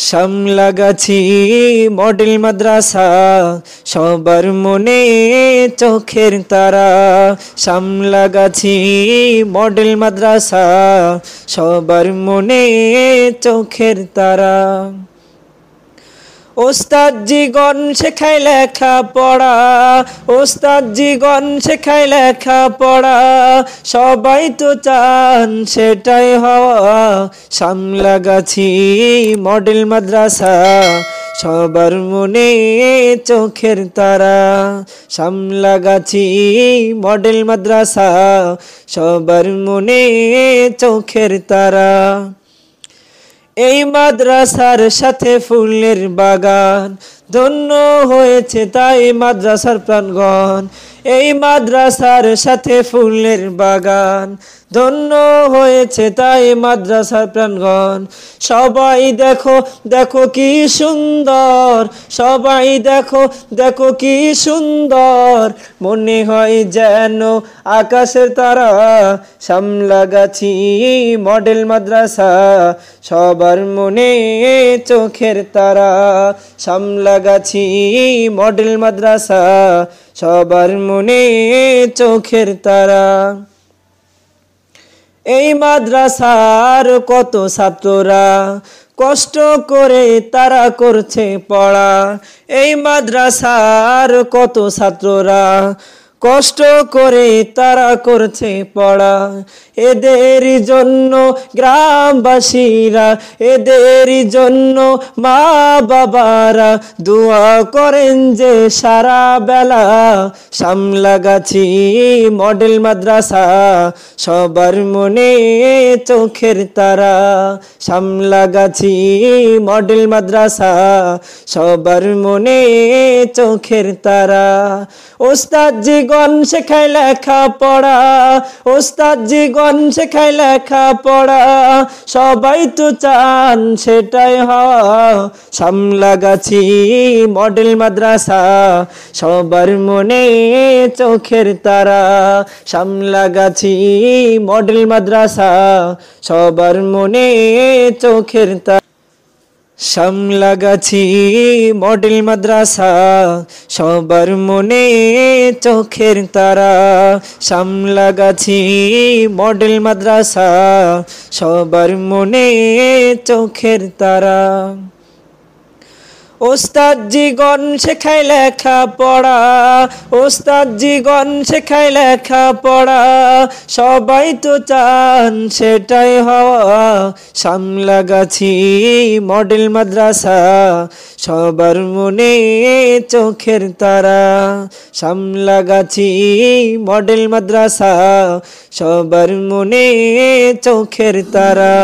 সামলাগাছি model মাদ্রাসা সবার মনে চোখের তারা। সামলাগাছি মডেল মাদ্রাসা সবার মনে চোখের তারা। ওস্তাদ জীগণ শেখায় লেখা পড়া, ওস্তাদ জীগণ শেখায় লেখা পড়া, সবাই তো চান সেটাই হওয়া। সামলাগাছি মডেল মাদ্রাসা সবার মনে চোখের তারা। সামলাগাছি মডেল মাদ্রাসা সবার মনে চোখের তারা। এই মাদ্রাসার সাথে ফুলের বাগান, ধন্য হয়েছে তাই মাদ্রাসার প্রাণগণ। এই মাদ্রাসার সাথে ফুলের বাগান, ধন্য হয়েছে তাই মাদ্রাসার প্রাণগণ। সবাই দেখো দেখো কি সুন্দর, সবাই দেখো দেখো কি সুন্দর, মনে হয় যেন আকাশের তারা। সামলাগাছি মডেল মাদ্রাসা সবার মনে চোখের তারা। সামলাগাছি মডেল মাদ্রাসা সবার মনে চোখের তারা। এই মাদ্রাসার কত ছাত্ররা কষ্ট করে তারা করছে পড়া। এই মাদ্রাসার কত ছাত্ররা কষ্ট করে তারা করছে পড়া। এদের জন্য গ্রামবাসীরা, এদের জন্য মা বাবারা দোয়া করেন যে সারা বেলা। সামলাগাছি মডেল মাদ্রাসা সবার মনে চোখের তারা। সামলাগাছি মডেল মাদ্রাসা সবার মনে চোখের তারা। ওস্তাদ জীগণ শেখায় লেখা পড়া, ওস্তাদ জীগণ শেখায় লেখা পড়া, সবাই তো চান সেটাই হওয়া। সামলাগাছি মডেল মাদ্রাসা সবার মনে চোখের তারা। সামলাগাছি মডেল মাদ্রাসা সবার মনে চোখের তারা। সামলাগাছি মডেল মাদ্রাসা সবার মনে চোখের তারা। সামলাগাছি মডেল মাদ্রাসা সবার মনে চোখের তারা। ওস্তাদ জীগণ শেখায় লেখা পড়া, ওস্তাদ জীগণ শেখায় লেখা পড়া, সবাই তো চান সেটাই হওয়া। সামলাগাছি মডেল মাদ্রাসা সবার মনে চোখের তারা। সামলাগাছি মডেল মাদ্রাসা সবার মনে চোখের তারা।